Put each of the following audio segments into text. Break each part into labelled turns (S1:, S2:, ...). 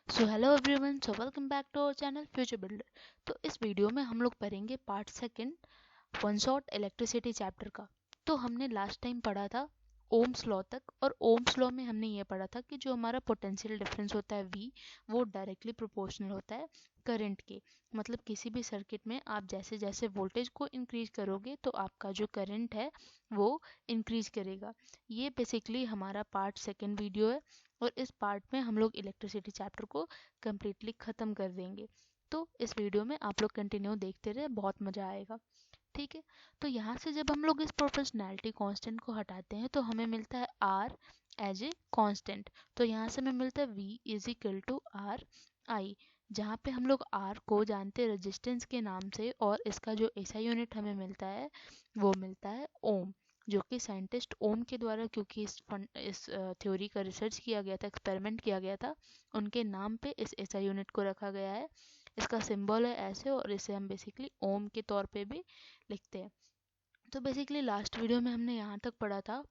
S1: So hello everyone, so welcome back to our channel Future Builder. तो इस video में हम लोग पढ़ेंगे part second one shot electricity chapter का। तो हमने लास्ट टाइम पढ़ा था ओम्स लॉ तक, और ओम्स लॉ में हमने ये पढ़ा था कि जो हमारा पोटेंशियल डिफरेंस होता है V, वो डायरेक्टली प्रोपोर्शनल होता है करंट के। मतलब किसी भी सर्किट में आप जैसे जैसे वोल्टेज को इंक्रीज करोगे तो आपका जो करंट है वो इंक्रीज करेगा। ये बेसिकली हमारा पार्ट सेकंड वीडियो है, और इस पार्ट में हम लोग इलेक्ट्रिसिटी चैप्टर को कम्प्लीटली ख़त्म कर देंगे। तो इस वीडियो में आप लोग कंटिन्यू देखते रहे, बहुत मज़ा आएगा। ठीक है, तो यहाँ से जब हम लोग इस प्रोपोर्शनैलिटी कांस्टेंट को हटाते हैं तो हमें मिलता है R एज ए कांस्टेंट। तो यहाँ से हमें मिलता है V is equal to R I, जहाँ पे हम लोग R को जानते हैं रेजिस्टेंस के नाम से, और इसका जो एसआई यूनिट हमें मिलता है वो मिलता है ओम, जो कि साइंटिस्ट ओम के द्वारा, क्योंकि इस थ्योरी का रिसर्च किया गया था, एक्सपेरिमेंट किया गया था, उनके नाम पे इस एसआई यूनिट को रखा गया है। इसका सिंबल है ऐसे, और इसे हम बेसिकली ओम के तौर पे भी लिखते हैं। तो बेसिकली लास्ट वीडियो में हमने यहाँ तक पढ़ा था,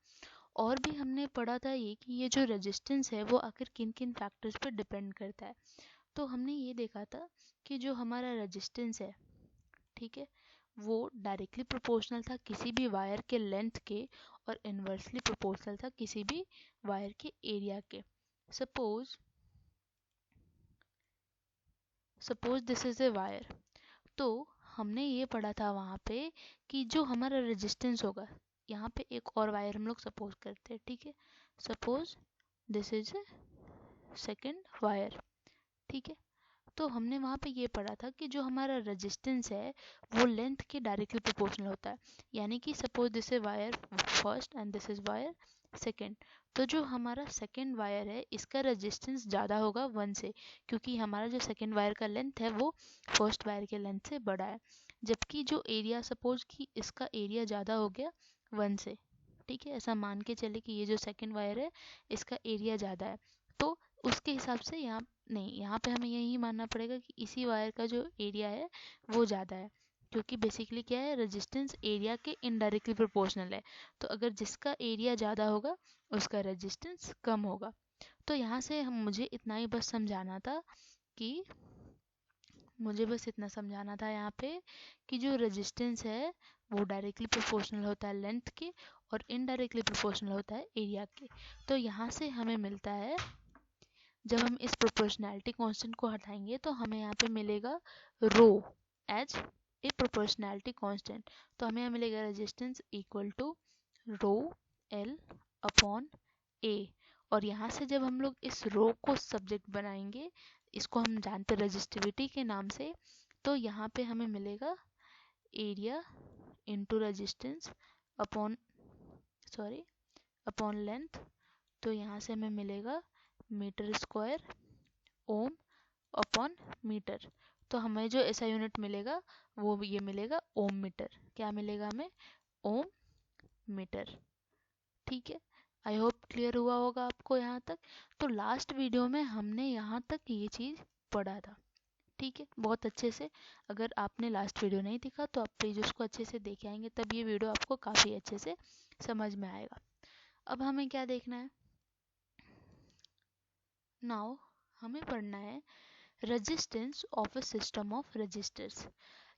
S1: और भी हमने पढ़ा था ये कि ये जो रेजिस्टेंस है वो आखिर किन किन फैक्टर्स पर डिपेंड करता है। तो हमने ये देखा था कि जो हमारा रेजिस्टेंस है, ठीक है, वो डायरेक्टली प्रोपोर्शनल था किसी भी वायर के लेंथ के, और इन्वर्सली प्रोपोर्शनल था किसी भी वायर के एरिया के। Suppose suppose this is a wire. तो हमने ये पढ़ा था वहाँ पे कि जो हमारा रेजिस्टेंस होगा, यहाँ पे एक और वायर हम लोग सपोज करते हैं, ठीक है। Suppose this is a second wire, ठीक है। तो हमने वहाँ पे ये पढ़ा था कि जो हमारा रेजिस्टेंस है वो लेंथ के डायरेक्टली प्रोपोर्शनल होता है। यानी कि suppose this is wire first and this is wire second. तो जो हमारा सेकेंड वायर है इसका रेजिस्टेंस ज़्यादा होगा 1 से, क्योंकि हमारा जो सेकेंड वायर का लेंथ है वो फर्स्ट वायर के लेंथ से बड़ा है। जबकि जो एरिया, सपोज कि इसका एरिया ज़्यादा हो गया 1 से, ठीक है, ऐसा मान के चले कि ये जो सेकेंड वायर है इसका एरिया ज़्यादा है, तो उसके हिसाब से यहाँ नहीं, यहाँ पे हमें यही मानना पड़ेगा कि इसी वायर का जो एरिया है वो ज़्यादा है, क्योंकि बेसिकली क्या है, रेजिस्टेंस एरिया के इनडायरेक्टली प्रोपोर्शनल है। तो अगर जिसका एरिया ज़्यादा होगा उसका रेजिस्टेंस कम होगा। तो यहाँ से हम मुझे इतना ही बस समझाना था कि मुझे बस इतना समझाना था यहाँ पे कि जो रेजिस्टेंस है वो डायरेक्टली प्रोपोर्शनल होता है लेंथ के, और इनडायरेक्टली प्रोपोर्शनल होता है एरिया के। तो यहाँ से हमें मिलता है, जब हम इस प्रोपोर्शनैलिटी कांस्टेंट को हटाएंगे तो हमें यहाँ पे मिलेगा rho as a proportionality constant. तो हमें यहाँ मिलेगा resistance equal to rho L upon A. और यहाँ से जब हम लोग इस रो को सब्जेक्ट बनाएंगे, इसको हम जानते हैं रेजिस्टिविटी के नाम से, तो यहाँ पे हमें मिलेगा area into resistance upon upon length. तो यहाँ से हमें मिलेगा मीटर स्क्वायर ओम अपॉन मीटर। तो हमें जो ऐसा यूनिट मिलेगा वो ये मिलेगा ओम मीटर। क्या मिलेगा हमें? ओम मीटर। ठीक है, आई होप क्लियर हुआ होगा आपको यहाँ तक। तो लास्ट वीडियो में हमने यहाँ तक ये चीज़ पढ़ा था, ठीक है, बहुत अच्छे से। अगर आपने लास्ट वीडियो नहीं देखा तो आप प्लीज़ उसको अच्छे से देख आएंगे, तब ये वीडियो आपको काफ़ी अच्छे से समझ में आएगा। अब हमें क्या देखना है नाउ, हमें पढ़ना है resistance of a system of resistors.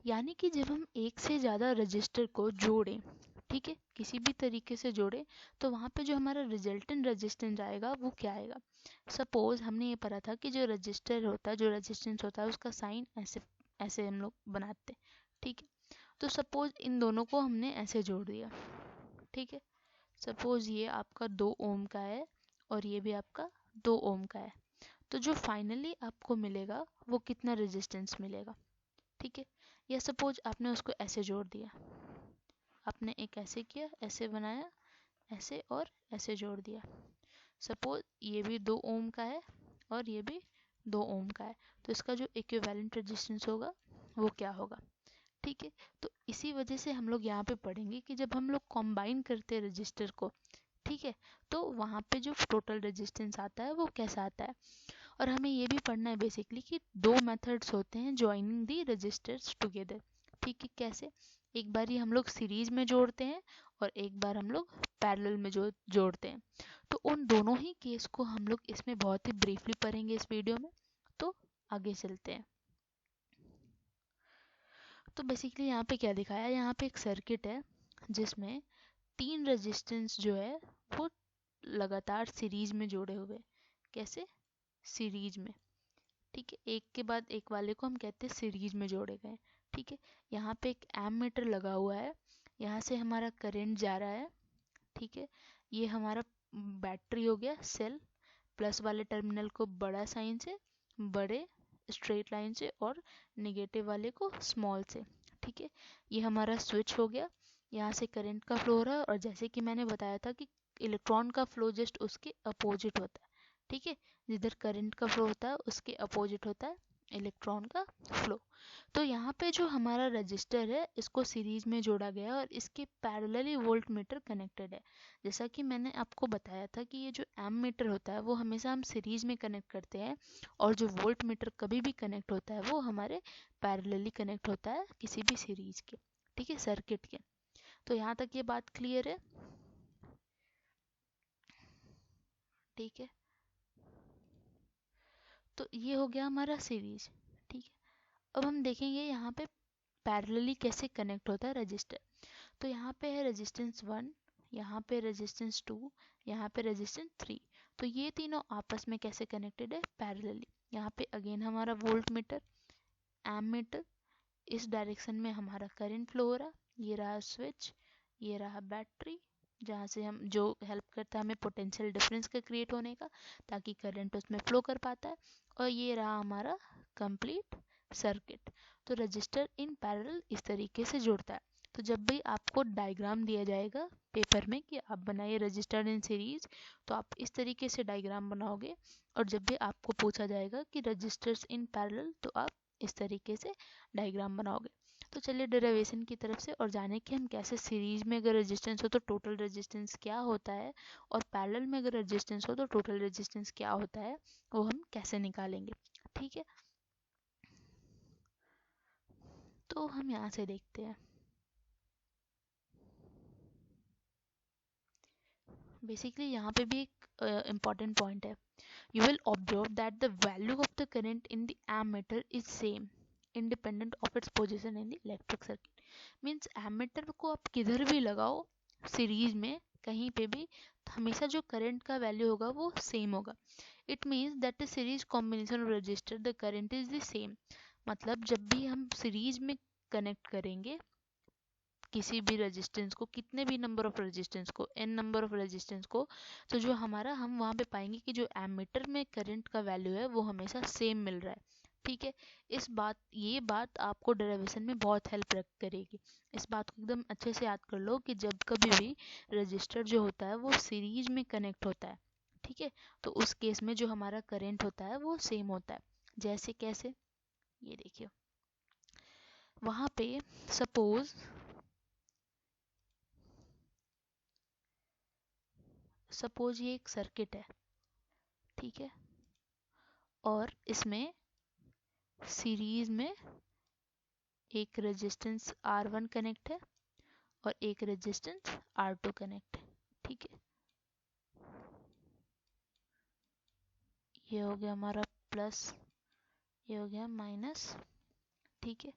S1: यानी कि जब हम एक से ज़्यादा रजिस्टर को जोड़ें, ठीक है, किसी भी तरीके से जोड़ें, तो वहाँ पे जो हमारा रिजल्टेंट रेजिस्टेंस आएगा वो क्या आएगा। सपोज हमने ये पढ़ा था कि जो रजिस्टर होता है, जो रेजिस्टेंस होता है, उसका साइन ऐसे ऐसे हम लोग बनाते हैं, ठीक है। तो सपोज इन दोनों को हमने ऐसे जोड़ दिया, ठीक है। सपोज ये आपका 2 ओम का है और ये भी आपका 2 ओम का है। तो जो फाइनली आपको मिलेगा वो कितना रेजिस्टेंस मिलेगा, ठीक है। या सपोज आपने उसको ऐसे जोड़ दिया, आपने एक ऐसे किया, ऐसे बनाया, ऐसे और ऐसे जोड़ दिया। सपोज ये भी 2 ओम का है और ये भी 2 ओम का है, तो इसका जो इक्विवेलेंट रेजिस्टेंस होगा वो क्या होगा, ठीक है। तो इसी वजह से हम लोग यहाँ पे पढ़ेंगे कि जब हम लोग कॉम्बाइन करते हैं रजिस्टर को, ठीक है, तो वहाँ पे जो टोटल रेजिस्टेंस आता है वो कैसा आता है। और हमें ये भी पढ़ना है बेसिकली कि 2 मेथड्स होते हैं जॉइनिंग दी रजिस्टर्स टुगेदर, ठीक है। कैसे? एक बार ही हम लोग सीरीज में जोड़ते हैं और एक बार हम लोग पैरेलल में जोड़ते हैं। तो उन दोनों ही केस को हम लोग इसमें बहुत ही ब्रीफली पढ़ेंगे इस वीडियो में। तो आगे चलते हैं। तो बेसिकली यहाँ पे क्या दिखाया है, यहाँ पे एक सर्किट है जिसमें 3 रेजिस्टेंस जो है वो लगातार सीरीज में जोड़े हुए। कैसे? सीरीज में। ठीक है, एक के बाद एक वाले को हम कहते हैं सीरीज में जोड़े गए। ठीक है, यहाँ पे एक एमीटर लगा हुआ है, यहाँ से हमारा करंट जा रहा है। ठीक है, ये हमारा बैटरी हो गया सेल, प्लस वाले टर्मिनल को बड़ा साइन से, बड़े स्ट्रेट लाइन से, और नेगेटिव वाले को स्मॉल से। ठीक है, ये हमारा स्विच हो गया, यहाँ से करंट का फ्लो हो रहा है, और जैसे कि मैंने बताया था कि इलेक्ट्रॉन का फ्लो जस्ट उसके अपोजिट होता है। ठीक है, जिधर करंट का फ्लो होता है उसके अपोजिट होता है इलेक्ट्रॉन का फ्लो। तो यहाँ पे जो हमारा रजिस्टर है इसको सीरीज में जोड़ा गया है और इसके पैरेलली वोल्ट मीटर कनेक्टेड है। जैसा कि मैंने आपको बताया था कि ये जो एम मीटर होता है वो हमेशा हम सीरीज में कनेक्ट करते हैं, और जो वोल्ट मीटर कभी भी कनेक्ट होता है वो हमारे पैरेलली कनेक्ट होता है किसी भी सीरीज के। ठीक है, सर्किट के। तो यहाँ तक ये बात क्लियर है? ठीक है, तो ये हो गया हमारा सीरीज। ठीक है, अब हम देखेंगे यहाँ पे पैरेलली कैसे कनेक्ट होता है रजिस्टर। तो यहाँ पे है रेजिस्टेंस 1, यहाँ पे रेजिस्टेंस 2, यहाँ पे रेजिस्टेंस 3। तो ये तीनों आपस में कैसे कनेक्टेड है? पैरेलली। यहाँ पे अगेन हमारा वोल्ट मीटर, एम मीटर, इस डायरेक्शन में हमारा करंट फ्लो हो रहा, ये रहा स्विच, ये रहा बैटरी, जहाँ से हम जो हेल्प करता है हमें पोटेंशियल डिफरेंस का क्रिएट होने का, ताकि करंट उसमें फ्लो कर पाता है, और ये रहा हमारा कंप्लीट सर्किट। तो रजिस्टर इन पैरेलल इस तरीके से जुड़ता है। तो जब भी आपको डायग्राम दिया जाएगा पेपर में कि आप बनाइए रजिस्टर इन सीरीज, तो आप इस तरीके से डायग्राम बनाओगे, और जब भी आपको पूछा जाएगा कि रजिस्टर्स इन पैरेलल, तो आप इस तरीके से डायग्राम बनाओगे। तो चलिए डेरिवेशन की तरफ से और जाने कि हम कैसे सीरीज में अगर रेजिस्टेंस हो तो टोटल रेजिस्टेंस क्या होता है, और पैरेलल में अगर रेजिस्टेंस हो तो टोटल रेजिस्टेंस क्या होता है, वो हम कैसे निकालेंगे। ठीक है, तो हम यहाँ से देखते हैं। बेसिकली यहाँ पे भी एक इम्पॉर्टेंट पॉइंट है। You will observe that the value of the current in the ammeter is same independent of its position in the electric circuit. Means ammeter को आप किधर भी लगाओ सीरीज में कहीं पे भी, हमेशा जो करंट का वैल्यू होगा वो सेम होगा। It means that the series combination of register the current is the same. मतलब जब भी हम सीरीज में कनेक्ट करेंगे किसी भी रेजिस्टेंस को, कितने भी नंबर ऑफ रेजिस्टेंस को, n नंबर ऑफ रेजिस्टेंस को, तो जो हमारा हम वहाँ पे पाएंगे कि जो एमीटर में करंट का वैल्यू है वो हमेशा सेम मिल रहा है। ठीक है, ये बात आपको डेरिवेशन में बहुत हेल्प करेगी। इस बात को एकदम अच्छे से याद कर लो कि जब कभी भी रजिस्टर जो होता है वो सीरीज में कनेक्ट होता है, ठीक है, तो उस केस में जो हमारा करंट होता है वो सेम होता है। जैसे कैसे, ये देखिए, वहाँ पे सपोज ये एक सर्किट है, ठीक है, और इसमें सीरीज में एक रेजिस्टेंस R1 कनेक्ट है और एक रेजिस्टेंस R2 कनेक्ट है। ठीक है, ये हो गया हमारा प्लस, ये हो गया माइनस। ठीक है,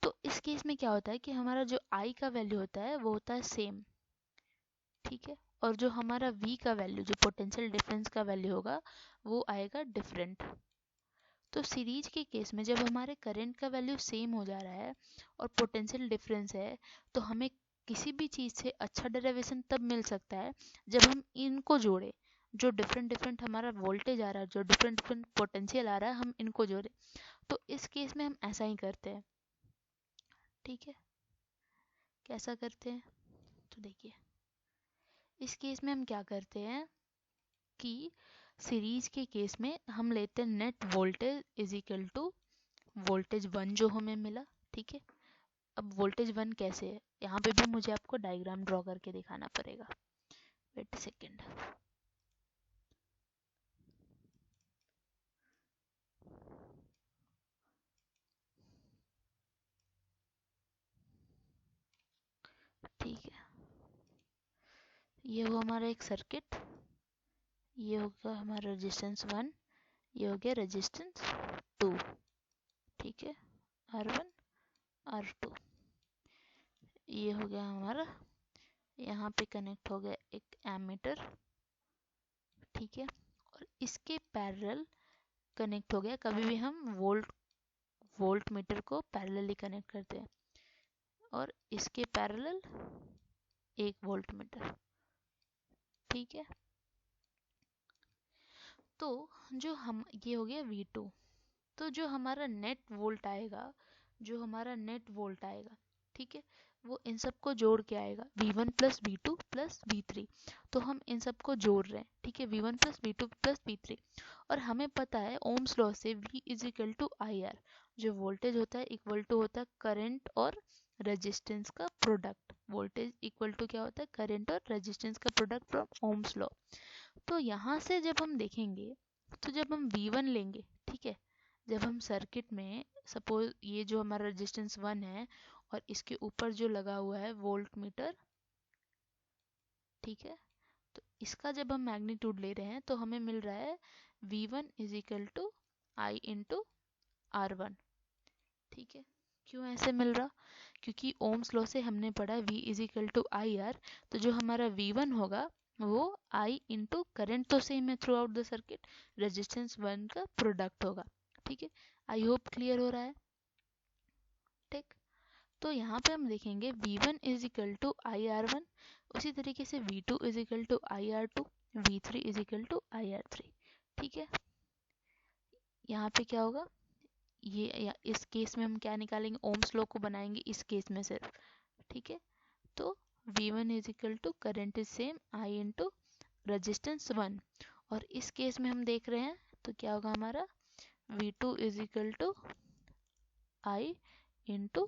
S1: तो इस केस में क्या होता है कि हमारा जो I का वैल्यू होता है वो होता है सेम। ठीक है, और जो हमारा V का वैल्यू, जो पोटेंशियल डिफरेंस का वैल्यू होगा, वो आएगा डिफरेंट। तो सीरीज के केस में जब हमारे करंट का वैल्यू सेम हो जा रहा है और पोटेंशियल डिफरेंस है, तो हमें किसी भी चीज़ से अच्छा डेरिवेशन तब मिल सकता है जब हम इनको जोड़ें। जो डिफरेंट डिफरेंट हमारा वोल्टेज आ रहा है, जो डिफरेंट डिफरेंट पोटेंशियल आ रहा है, हम इनको जोड़ें। तो इस केस में हम ऐसा ही करते हैं। ठीक है, कैसा करते हैं, तो देखिए, इस केस में हम क्या करते हैं कि सीरीज के केस में हम लेते हैं net voltage is equal to voltage 1 जो हमें मिला। ठीक है, अब वोल्टेज 1 कैसे है, यहाँ पे भी मुझे आपको डायग्राम ड्रॉ करके दिखाना पड़ेगा। Wait second. ठीक है, ये हो हमारा एक सर्किट, ये होगा हमारा रेजिस्टेंस 1, ये हो गया रेजिस्टेंस 2, ठीक है, R1 R2। ये हो गया हमारा, यहाँ पे कनेक्ट हो गया एक एमीटर, ठीक है, और इसके पैरेलल कनेक्ट हो गया, कभी भी हम वोल्ट मीटर को पैरेलली कनेक्ट करते हैं, और इसके पैरेलल एक वोल्ट मीटर, ठीक है। तो जो हम, ये हो गया V2, तो जो हमारा नेट वोल्ट आएगा, ठीक है, वो इन सबको जोड़ के आएगा V1 plus V2 plus V3। तो हम इन सबको जोड़ रहे हैं, ठीक है, V1 plus V2 plus V3। और हमें पता है ओम्स लॉ से V is equal to IR, जो वोल्टेज होता है इक्वल टू होता है करंट और रेजिस्टेंस का प्रोडक्ट। वोल्टेज इक्वल टू क्या होता है, करंट और रेजिस्टेंस का प्रोडक्ट फ्रॉम ओम्स लॉ। तो यहाँ से जब हम देखेंगे, तो जब हम V1 लेंगे, ठीक है, जब हम सर्किट में सपोज ये जो हमारा रेजिस्टेंस 1 है और इसके ऊपर जो लगा हुआ है वोल्ट मीटर, ठीक है, तो इसका जब हम मैग्नीट्यूड ले रहे हैं तो हमें मिल रहा है V1 is equal to I into R1, ठीक है। क्यों ऐसे मिल रहा, क्योंकि ओम्स लॉ से हमने पढ़ा V is equal to IR, तो जो हमारा V1 होगा वो I इंटू करेंट तो सेम है throughout the circuit, resistance 1 का प्रोडक्ट होगा, ठीक है। आई होप क्लियर हो रहा है, ठीक। तो यहाँ पे हम देखेंगे V1 is equal to IR1, उसी तरीके से V2 is equal to IR2, V3 is equal to IR3, ठीक है। यहाँ पे क्या होगा, ये इस केस में हम क्या निकालेंगे, ओम्स लॉ को बनाएंगे इस केस में सिर्फ, ठीक है। तो V1 is equal to current is same I into resistance 1, और इस केस में हम देख रहे हैं तो क्या होगा हमारा V2 is equal to I into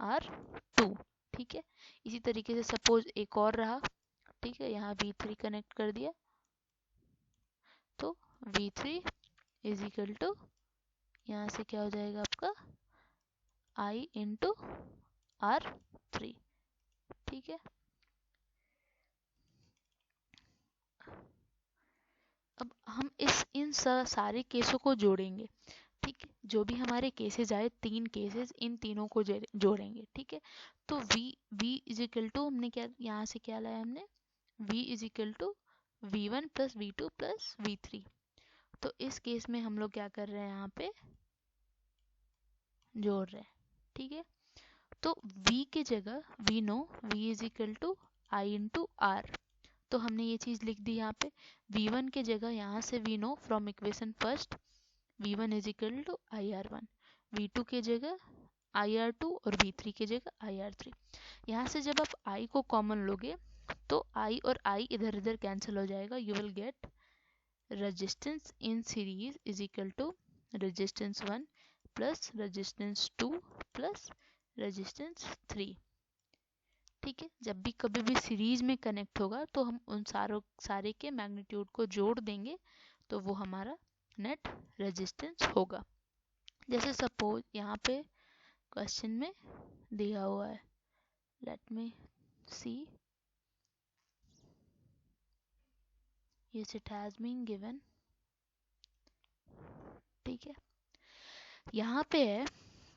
S1: R2, ठीक है। इसी तरीके से सपोज एक और रहा, ठीक है, यहाँ V3 कनेक्ट कर दिया, तो V3 इज इक्वल टू, यहाँ से क्या हो जाएगा आपका I इंटू R3, ठीक है। अब हम इन सारे केसों को जोड़ेंगे, ठीक है, जो भी हमारे केसेस आए, 3 केसेस, इन तीनों को जोड़ेंगे, ठीक है। तो V इज इक्वल टू, हमने क्या यहाँ से क्या लाया हमने, V is equal to V1 plus V2 plus V3। तो इस केस में हम लोग क्या कर रहे हैं, यहाँ पे जोड़ रहे हैं, ठीक है। तो V की जगह V know V is equal to I into R, तो हमने ये चीज़ लिख दी यहाँ पे। V1 की जगह यहाँ से V know from equation first V1 is equal to IR1, V2 की जगह IR2 और V3 की जगह IR3। यहाँ से जब आप I को कॉमन लोगे तो I और I इधर इधर कैंसिल हो जाएगा, you will get resistance in series is equal to resistance 1 plus resistance 2 plus resistance 3, ठीक है। जब भी कभी भी सीरीज में कनेक्ट होगा तो हम उन सारे के मैग्नीट्यूड को जोड़ देंगे, तो वो हमारा नेट रेजिस्टेंस होगा। जैसे सपोज यहाँ पे क्वेश्चन में दिया हुआ है, let me see, yes it has been given, ठीक है। यहाँ पे है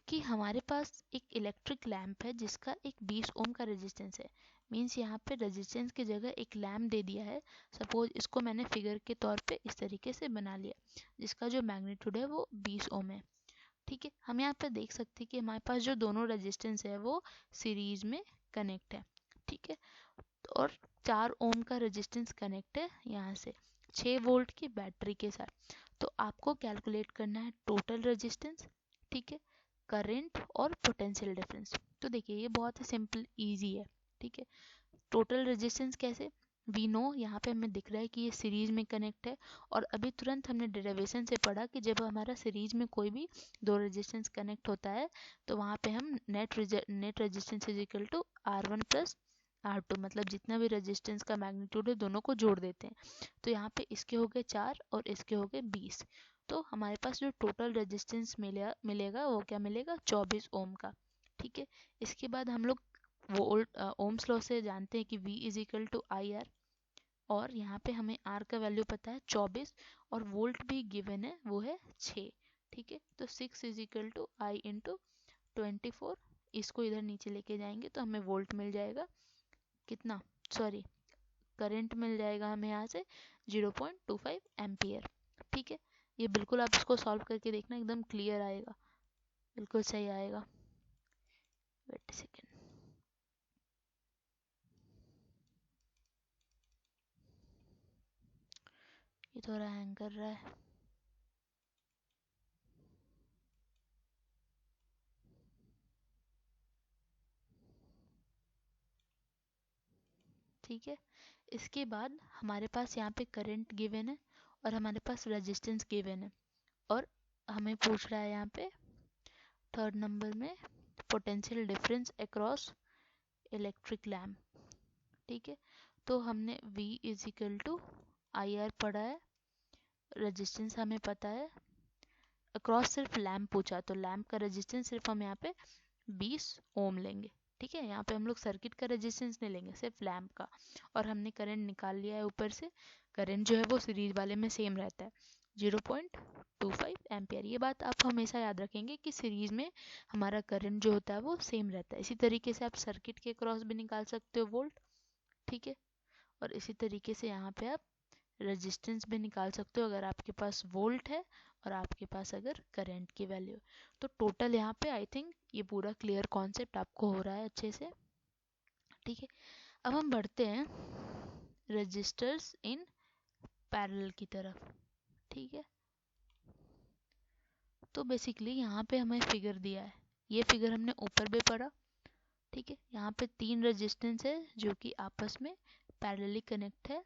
S1: कि हमारे पास एक इलेक्ट्रिक लैंप है जिसका एक 20 ओम का रेजिस्टेंस है, मींस यहाँ पे रेजिस्टेंस की जगह एक लैंप दे दिया है। सपोज इसको मैंने फिगर के तौर पे इस तरीके से बना लिया, जिसका जो मैग्नीट्यूड है वो 20 ओम है, ठीक है। हम यहाँ पे देख सकते हैं कि हमारे पास जो दोनों रेजिस्टेंस है वो सीरीज में कनेक्ट है, ठीक है, और 4 ओम का रेजिस्टेंस कनेक्ट है यहाँ से 6 वोल्ट की बैटरी के साथ। तो आपको कैलकुलेट करना है टोटल रेजिस्टेंस, ठीक है, करंट और पोटेंशियल डिफरेंस। तो देखिए ये बहुत ही सिंपल इजी है, ठीक है। टोटल रेजिस्टेंस कैसे, वी नो, यहाँ पे हमें दिख रहा है कि ये सीरीज में कनेक्ट है, और अभी तुरंत हमने डेरिवेशन से पढ़ा कि जब हमारा सीरीज में कोई भी दो रेजिस्टेंस कनेक्ट होता है तो वहाँ पे हम net resistance is equal to R1 plus R2, मतलब जितना भी रेजिस्टेंस का मैग्नीट्यूड है दोनों को जोड़ देते हैं। तो यहाँ पे इसके हो गए 4 और इसके हो गए 20, तो हमारे पास जो टोटल रेजिस्टेंस मिलेगा वो क्या मिलेगा, 24 ओम का, ठीक है। इसके बाद हम लोग वोल्ट ओम्स लॉ से जानते हैं कि V is equal to IR, और यहाँ पे हमें आर का वैल्यू पता है 24 और वोल्ट भी गिवन है वो है 6। ठीक है, तो 6 is equal to I into 24। इसको इधर नीचे लेके जाएंगे तो हमें वोल्ट मिल जाएगा कितना, सॉरी करंट मिल जाएगा हमें यहाँ से 0.25 एम्पियर। ठीक है, ये बिल्कुल आप इसको सॉल्व करके देखना, एकदम क्लियर आएगा, बिल्कुल सही आएगा। वेट सेकेंड, ये थोड़ा हैंग कर रहा है। ठीक है, इसके बाद हमारे पास यहाँ पे करंट गिवन है और हमारे पास रेजिस्टेंस गिवन है, और हमें पूछ रहा है यहाँ पे थर्ड नंबर में potential difference across electric lamp. ठीक है, तो हमने V is equal to I R पढ़ा है, रेजिस्टेंस हमें पता है, अक्रॉस सिर्फ लैम्प पूछा तो लैम्प का रेजिस्टेंस सिर्फ हम यहाँ पे 20 ओम लेंगे। ठीक है, यहाँ पे हम लोग सर्किट का रेजिस्टेंस नहीं लेंगे, सिर्फ लैम्प का। और हमने करंट निकाल लिया है ऊपर से, करंट जो है वो सीरीज वाले में सेम रहता है 0.25 एम्पियर। ये बात आप हमेशा याद रखेंगे कि सीरीज में हमारा करंट जो होता है वो सेम रहता है। इसी तरीके से आप सर्किट के क्रॉस भी निकाल सकते हो वोल्ट। ठीक है, और इसी तरीके से यहाँ पे आप रेजिस्टेंस भी निकाल सकते हो अगर आपके पास वोल्ट है और आपके पास अगर करंट की वैल्यू। तो टोटल यहाँ पे आई थिंक ये पूरा क्लियर कॉन्सेप्ट आपको हो रहा है अच्छे से। ठीक है, अब हम बढ़ते हैं रजिस्टर्स इन पैरेलल की तरफ। ठीक है, तो बेसिकली यहाँ पे हमें फिगर दिया है, ये फिगर हमने ऊपर भी पढ़ा। ठीक है, यहाँ पे 3 रेजिस्टेंस है जो कि आपस में पैरेलली कनेक्ट है,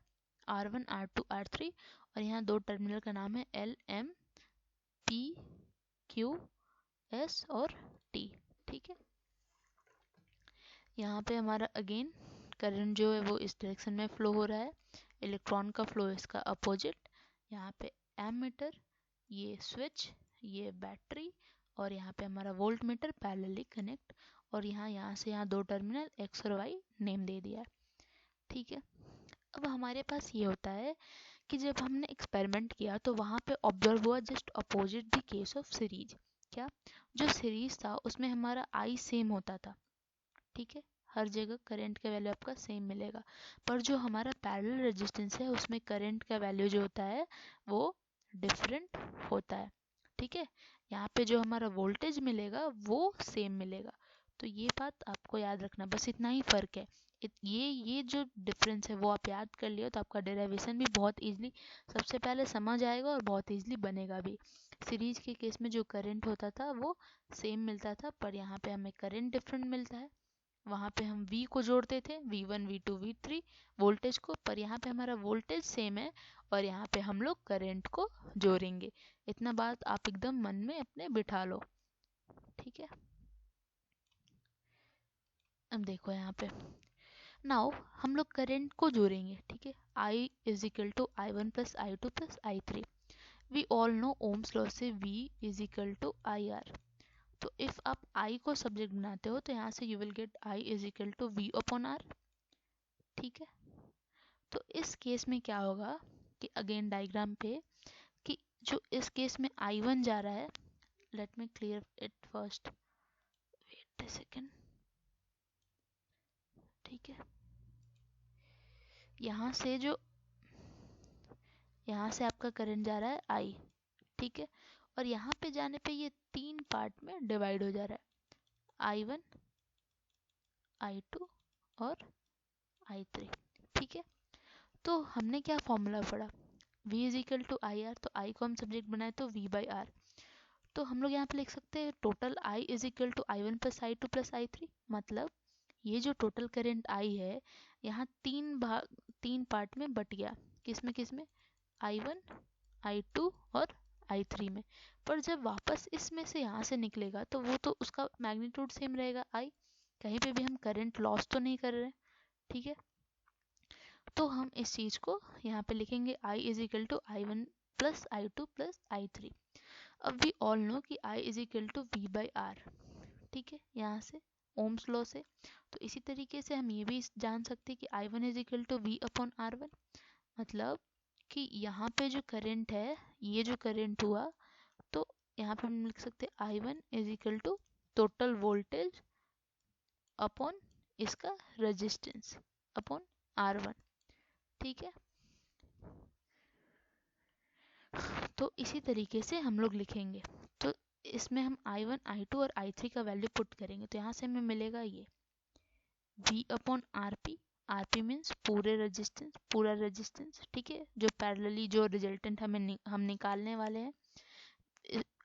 S1: R1 R2 R3, और यहाँ 2 टर्मिनल का नाम है L M P Q S और T। ठीक है, यहाँ पे हमारा अगेन करंट जो है वो इस डायरेक्शन में फ्लो हो रहा है, इलेक्ट्रॉन का फ्लो इसका अपोजिट। यहाँ पे एमीटर, ये स्विच, ये बैटरी, और यहाँ पे हमारा वोल्ट मीटर पैरेलली कनेक्ट, और यहाँ से यहाँ 2 टर्मिनल X और Y नेम दे दिया है। ठीक है, अब हमारे पास ये होता है कि जब हमने एक्सपेरिमेंट किया तो वहाँ पे ऑब्जर्व हुआ just opposite the case of series. क्या, जो सीरीज था उसमें हमारा आई सेम होता था। ठीक है, हर जगह करंट का वैल्यू आपका सेम मिलेगा, पर जो हमारा पैरेलल रेजिस्टेंस है उसमें करंट का वैल्यू जो होता है वो डिफरेंट होता है। ठीक है, यहाँ पे जो हमारा वोल्टेज मिलेगा वो सेम मिलेगा। तो ये बात आपको याद रखना, बस इतना ही फ़र्क है। ये जो डिफरेंस है वो आप याद कर लियो तो आपका डेरिवेशन भी बहुत इजीली सबसे पहले समझ आएगा और बहुत इजीली बनेगा भी। सीरीज के केस में जो करंट होता था वो सेम मिलता था, पर यहाँ पे हमें करंट डिफरेंट मिलता है। वहाँ पे हम V को जोड़ते थे, V1 V2 V3 वोल्टेज को, पर यहाँ पे हमारा वोल्टेज सेम है और यहाँ पे हम लोग करंट को जोड़ेंगे। इतना बात आप एकदम मन में अपने बिठा लो। ठीक है, अब देखो यहाँ पे नाउ हम लोग करंट को जोड़ेंगे। ठीक है, I is equal to I1 plus I2 plus I3। We all know Ohm's law से V is equal to IR। तो इफ आप I को सब्जेक्ट बनाते हो तो यहाँ से you will get I is equal to V upon R। ठीक है, तो इस केस में क्या होगा कि अगेन डायग्राम पे कि जो इस केस में I1 जा रहा है, let me clear it first, wait a second. ठीक है, यहाँ से आपका करंट जा रहा है I। ठीक है, और यहाँ पे जाने पे ये 3 पार्ट में डिवाइड हो जा रहा है, I1 I2 और I3। ठीक है, तो हमने क्या फॉर्मूला पढ़ा, V is equal to I R, तो I को हम सब्जेक्ट बनाए तो V बाई आर। तो हम लोग यहाँ पे लिख सकते हैं total I is equal to I1 plus I2 plus I3। मतलब ये जो टोटल करंट I है यहाँ 3 पार्ट में बट गया, किसमें I1 I2 और I3 में। पर जब वापस इसमें से यहाँ से निकलेगा तो वो तो उसका मैग्नीट्यूड सेम रहेगा I, कहीं पे भी हम करंट लॉस तो नहीं कर रहे। ठीक है, तो हम इस चीज़ को यहाँ पे लिखेंगे I is equal to I1 plus I2 plus I3। अब वी ऑल नो कि I is equal to V by R. ठीक है, यहाँ से ओम्स लॉ से। तो इसी तरीके से हम ये भी जान सकते हैं कि I1 is equal to V upon R1। मतलब कि यहाँ पे जो करंट है, ये जो करंट हुआ, तो यहाँ पे हम लिख सकते हैं I1 is equal to total voltage upon इसका रेजिस्टेंस अपॉन R1। ठीक है, तो इसी तरीके से हम लोग लिखेंगे। तो इसमें हम I1, I2 और I3 का वैल्यू पुट करेंगे, तो यहाँ से हमें मिलेगा ये V upon RP। RP means पूरे रेजिस्टेंस, पूरा रेजिस्टेंस, ठीक है, जो पैरेलली जो रिजल्टेंट हम निकालने वाले हैं।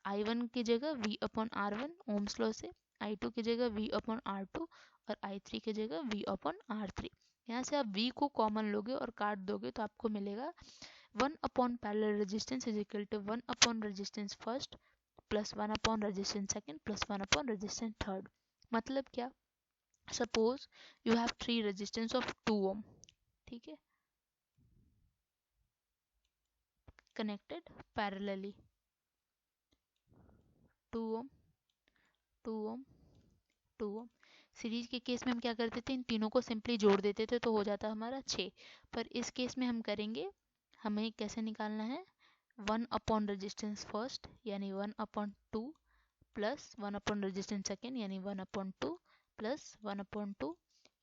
S1: I1 की जगह V upon R1 ohms law से, I2 की जगह V अपॉन R2 और I3 की जगह V अपॉन R3। यहाँ से आप V को कॉमन लोगे और काट दोगे तो आपको मिलेगा 1 upon parallel resistance is equal to 1 upon resistance first plus 1 upon resistance second plus 1 upon resistance third. मतलब क्या, suppose you have 3 resistance of 2 ohm, ठीक है, connected parallelly, 2 ohm 2 ohm 2 ohm. Series के केस में हम क्या करते थे, इन तीनों को सिंपली जोड़ देते थे तो हो जाता हमारा 6। पर इस केस में हम करेंगे, हमें कैसे निकालना है, 1 अपॉन रेजिस्टेंस फर्स्ट यानी 1 upon 2 plus 1 upon resistance second यानी 1 upon 2 plus 1 upon 2,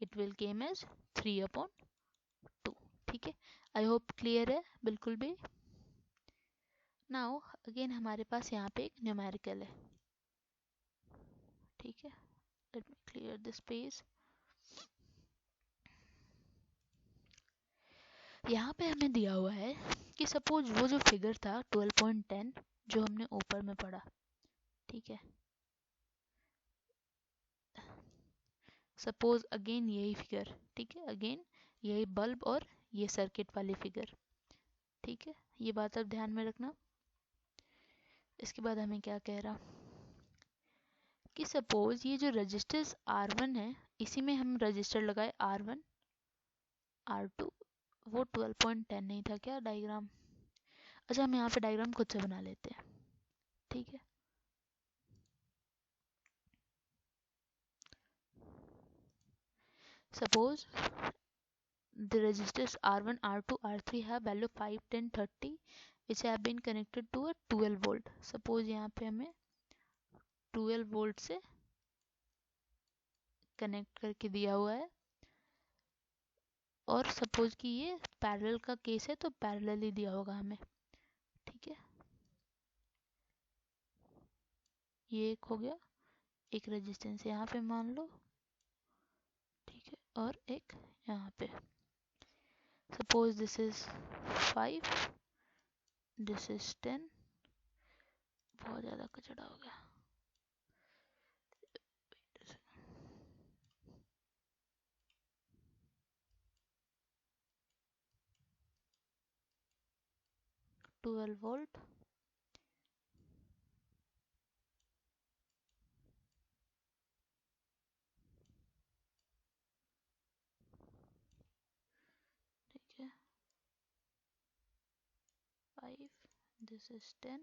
S1: it will came as 3 upon 2। ठीक है, आई होप क्लियर है बिल्कुल भी। नाउ अगेन हमारे पास यहाँ पे एक न्यूमेरिकल है, ठीक है, let me clear this page. यहाँ पे हमें दिया हुआ है कि सपोज वो जो फिगर था 12.10 जो हमने ऊपर में पढ़ा, ठीक है, सपोज अगेन यही फिगर, ठीक है, अगेन यही बल्ब और ये सर्किट वाली फिगर, ठीक है, ये बात आप ध्यान में रखना। इसके बाद हमें क्या कह रहा कि सपोज ये जो रजिस्टर्स R1 है, इसी में हम रजिस्टर लगाए R1 R2, वो 12.10 नहीं था क्या डायग्राम। अच्छा, हम यहाँ पे डायग्राम खुद से बना लेते हैं, ठीक है। Suppose the resistors R1, R2, R3 have value 5, 10, 30 which have been connected to a 12 volt। Suppose यहाँ पे हमें 12 वोल्ट से कनेक्ट करके दिया हुआ है, और सपोज कि ये पैरेलल का केस है तो पैरेलल ही दिया होगा हमें, ठीक है। ये एक हो गया, एक रेजिस्टेंस यहाँ पे मान लो, ठीक है, और एक यहाँ पे। Suppose this is 5, this is 10, बहुत ज़्यादा कचड़ा हो गया। 12 वोल्ट, ठीक है, 5, this is 10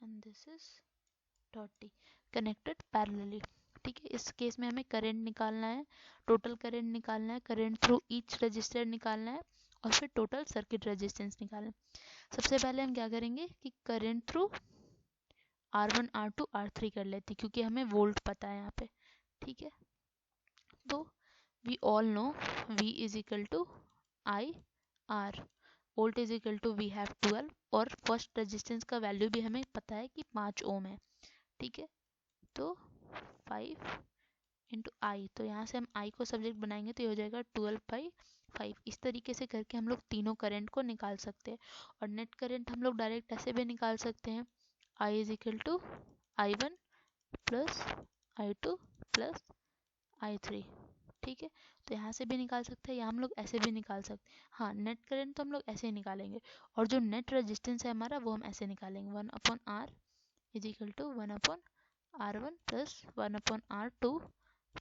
S1: and this is 30 connected parallelly, ठीक है। इस केस में हमें करंट निकालना है, टोटल करंट निकालना है, करंट थ्रू ईच रजिस्टर निकालना है, और फिर टोटल सर्किट रेजिस्टेंस निकालना है। सबसे पहले हम क्या करेंगे कि current through R1, R2, R3 कर लेते, क्योंकि हमें वोल्ट पता है यहाँ पे, ठीक है। तो we all know V is equal to I R, volt is equal to we have 12, और फर्स्ट रेजिस्टेंस का वैल्यू भी हमें पता है कि 5 ओम है, ठीक है। तो 5 इंटू आई, तो यहाँ से हम आई को सब्जेक्ट बनाएंगे तो ये हो जाएगा 12/5। इस तरीके से करके हम लोग तीनों करंट को निकाल सकते हैं, और नेट करंट हम लोग डायरेक्ट ऐसे भी निकाल सकते हैं, I is equal to I1 plus I2 plus I3, ठीक है। तो यहाँ से भी निकाल सकते हैं, या हम लोग ऐसे भी निकाल सकते हैं। हाँ, नेट करंट तो हम लोग ऐसे ही निकालेंगे, और जो नेट रेजिस्टेंस है हमारा वो हम ऐसे निकालेंगे, 1/R is equal to 1/R1 plus 1/R2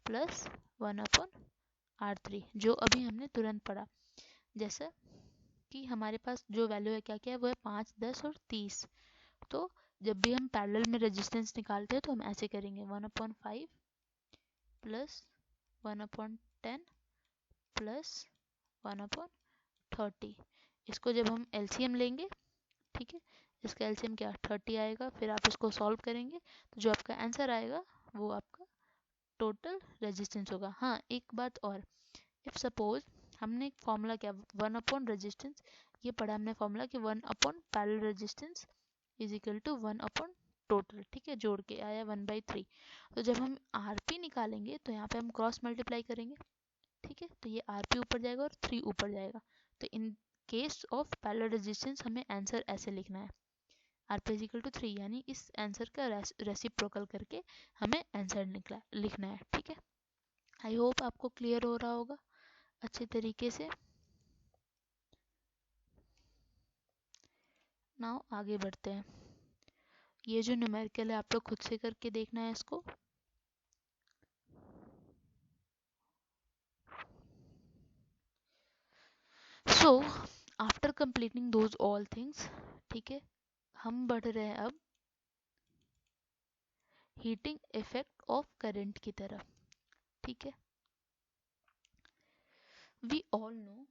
S1: plus 1/R3, जो अभी हमने तुरंत पढ़ा। जैसे कि हमारे पास जो वैल्यू है क्या क्या है, वो है 5, 10 और 30। तो जब भी हम पैरेलल में रेजिस्टेंस निकालते हैं तो हम ऐसे करेंगे, 1/5 प्लस 1/10 प्लस 1/30, इसको जब हम एलसीएम लेंगे, ठीक है, इसका एलसीएम क्या 30 आएगा, फिर आप इसको सॉल्व करेंगे तो जो आपका आंसर आएगा वो आपका टोटल रेजिस्टेंस होगा। हाँ, एक बात और, इफ सपोज हमने एक फॉर्मूला क्या 1 अपॉन रेजिस्टेंस, ये पढ़ा हमने फॉर्मूला कि 1 upon parallel resistance is equal to 1 upon total, ठीक है, जोड़ के आया 1/3। तो जब हम आरपी निकालेंगे तो यहाँ पे हम क्रॉस मल्टीप्लाई करेंगे, ठीक है, तो ये आरपी ऊपर जाएगा और 3 ऊपर जाएगा। तो in case of parallel resistance हमें आंसर ऐसे लिखना है, आरपी इज इक्वल टू 3, यानी इस आंसर का रेसिप्रोकल करके हमें आंसर लिखना है, ठीक है। आई होप आपको क्लियर हो रहा होगा अच्छे तरीके से। नाउ आगे बढ़ते हैं। ये जो न्यूमेरिकल है आप लोग खुद से करके देखना है इसको। So after completing those all things, ठीक है, हम बढ़ रहे हैं अब हीटिंग इफेक्ट ऑफ करंट की तरफ, ठीक है। वी ऑल नो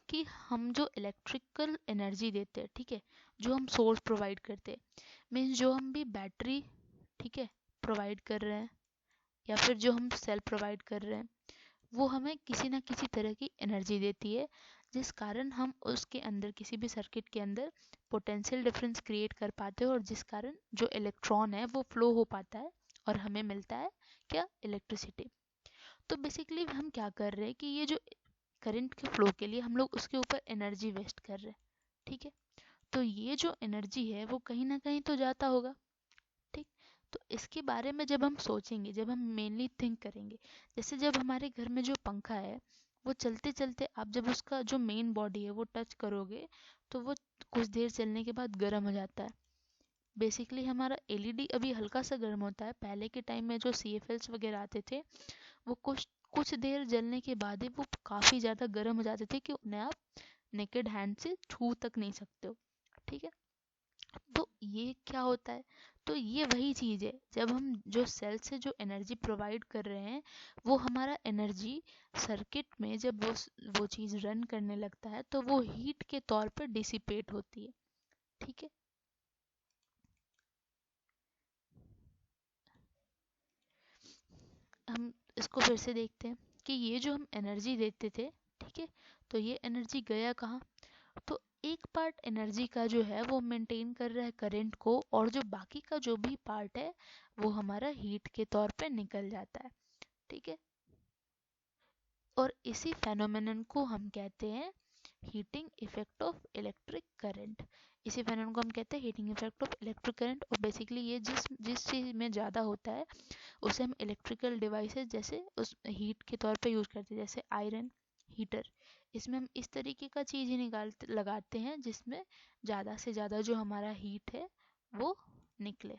S1: कि हम जो इलेक्ट्रिकल एनर्जी देते हैं, ठीक है, जो हम सोर्स प्रोवाइड करते हैं, मीन्स जो हम भी बैटरी, ठीक है, प्रोवाइड कर रहे हैं या फिर जो हम सेल प्रोवाइड कर रहे हैं, वो हमें किसी ना किसी तरह की एनर्जी देती है, जिस कारण हम उसके अंदर किसी भी सर्किट के अंदर पोटेंशियल डिफरेंस क्रिएट कर पाते हैं और जिस कारण जो इलेक्ट्रॉन है वो फ्लो हो पाता है और हमें मिलता है क्या, इलेक्ट्रिसिटी। तो बेसिकली हम क्या कर रहे हैं कि ये जो करंट के फ्लो के लिए हम लोग उसके ऊपर एनर्जी वेस्ट कर रहे हैं, ठीक है। तो ये जो एनर्जी है वो कहीं ना कहीं तो जाता होगा, ठीक। तो इसके बारे में जब हम सोचेंगे, जब हम मेनली थिंक करेंगे, जैसे जब हमारे घर में जो पंखा है वो चलते चलते आप जब उसका जो मेन बॉडी है वो टच करोगे तो वो कुछ देर चलने के बाद गर्म हो जाता है। बेसिकली हमारा एलईडी अभी हल्का सा गर्म होता है, पहले के टाइम में जो सीएफएल्स वगैरह आते थे वो कुछ कुछ देर जलने के बाद ही वो काफ़ी ज़्यादा गर्म हो जाते थे कि उन्हें आप नेकेड हैंड से छू तक नहीं सकते हो, ठीक है। तो ये क्या होता है, तो ये वही चीज़ है, जब हम जो सेल से जो एनर्जी प्रोवाइड कर रहे हैं वो हमारा एनर्जी सर्किट में जब वो चीज़ रन करने लगता है तो वो हीट के तौर पर डिसिपेट होती है, ठीक है। हम इसको फिर से देखते हैं कि ये जो हम एनर्जी देते थे, ठीक है, तो ये एनर्जी गया कहाँ, तो एक पार्ट एनर्जी का जो है वो मेंटेन कर रहा है करंट को और जो बाकी का जो भी पार्ट है वो हमारा हीट के तौर पे निकल जाता है, ठीक है। और इसी फेनोमेनन को हम कहते हैं heating effect of electric current. इसी फेनोमेनन को हम कहते हैं heating effect of electric current. और बेसिकली ये जिस जिस चीज़ में ज़्यादा होता है उसे हम इलेक्ट्रिकल डिवाइसेस जैसे उस हीट के तौर पे यूज़ करते हैं, जैसे आयरन हीटर। इसमें हम इस तरीके का चीज़ ही लगाते हैं जिसमें ज़्यादा से ज़्यादा जो हमारा हीट है वो निकले,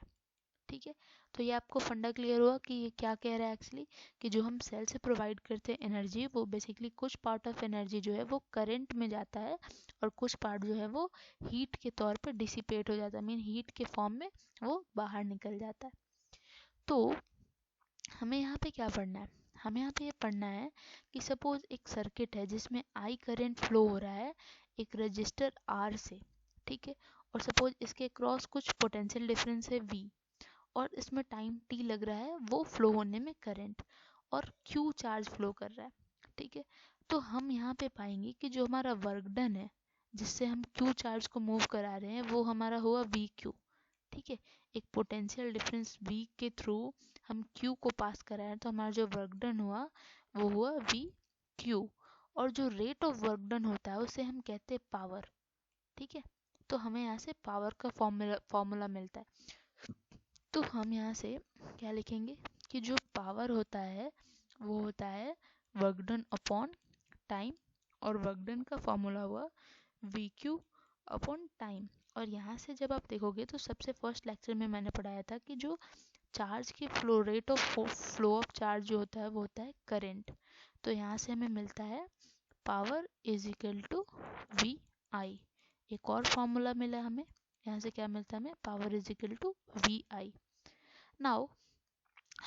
S1: ठीक है। तो ये आपको फंडा क्लियर हुआ कि ये क्या कह रहा है एक्चुअली, कि जो हम सेल से प्रोवाइड करते हैं एनर्जी वो बेसिकली कुछ पार्ट ऑफ एनर्जी जो है वो करंट में जाता है और कुछ पार्ट जो है वो हीट के तौर पे डिसिपेट हो जाता है, मीन हीट के फॉर्म में वो बाहर निकल जाता है। तो हमें यहाँ पे क्या पढ़ना है, हमें यहाँ पे ये पढ़ना है कि सपोज एक सर्किट है जिसमें आई करंट फ्लो हो रहा है एक रजिस्टर आर से, ठीक है, और सपोज इसके क्रॉस कुछ पोटेंशियल डिफरेंस है वी और इसमें टाइम टी लग रहा है वो फ्लो होने में करंट, और क्यू चार्ज फ्लो कर रहा है, ठीक है। तो हम यहाँ पे पाएंगे कि जो हमारा वर्क डन है जिससे हम क्यू चार्ज को मूव करा रहे हैं वो हमारा हुआ वी क्यू, ठीक है। एक पोटेंशियल डिफरेंस वी के थ्रू हम क्यू को पास कराए तो हमारा जो वर्क डन हुआ वो हुआ वी क्यू। और जो रेट ऑफ वर्क डन होता है उसे हम कहते हैं पावर, ठीक है। तो हमें यहाँ से पावर का फॉर्मूला मिलता है। तो हम यहाँ से क्या लिखेंगे कि जो पावर होता है वो होता है वर्क डन अपॉन टाइम, और वर्क डन का फॉर्मूला हुआ वी क्यू अपॉन टाइम। और यहाँ से जब आप देखोगे तो सबसे फर्स्ट लेक्चर में मैंने पढ़ाया था कि जो चार्ज की flow rate of flow of charge जो होता है वो होता है करंट। तो यहाँ से हमें मिलता है power is equal to V I. एक और फॉर्मूला मिला हमें, यहाँ से क्या मिलता है हमें, power is equal to V I. Now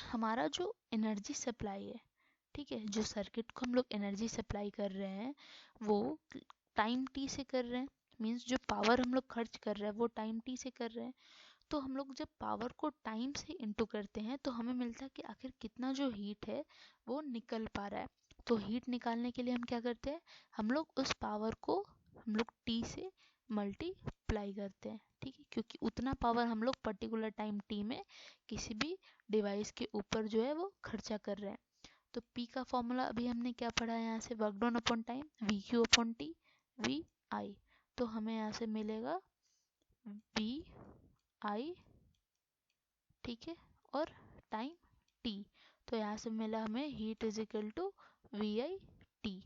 S1: हमारा जो एनर्जी सप्लाई है, ठीक है, जो सर्किट को हम लोग एनर्जी सप्लाई कर रहे हैं वो टाइम टी से कर रहे हैं, मीन्स जो पावर हम लोग खर्च कर रहे हैं वो टाइम टी से कर रहे हैं। तो हम लोग जब पावर को टाइम से इंटू करते हैं तो हमें मिलता है कि आखिर कितना जो हीट है वो निकल पा रहा है। तो हीट निकालने के लिए हम क्या करते हैं, हम लोग उस पावर को हम लोग टी से मल्टीप्लाई करते हैं, ठीक है, क्योंकि उतना पावर हम लोग पर्टिकुलर टाइम टी में किसी भी डिवाइस के ऊपर जो है वो खर्चा कर रहे हैं। तो P का फॉर्मूला अभी हमने क्या पढ़ा है, यहाँ से work done upon time V Q upon T V I. तो हमें यहाँ से मिलेगा वी आई, ठीक है, और टाइम टी। तो यहाँ से मिला हमें heat is equal to V I T.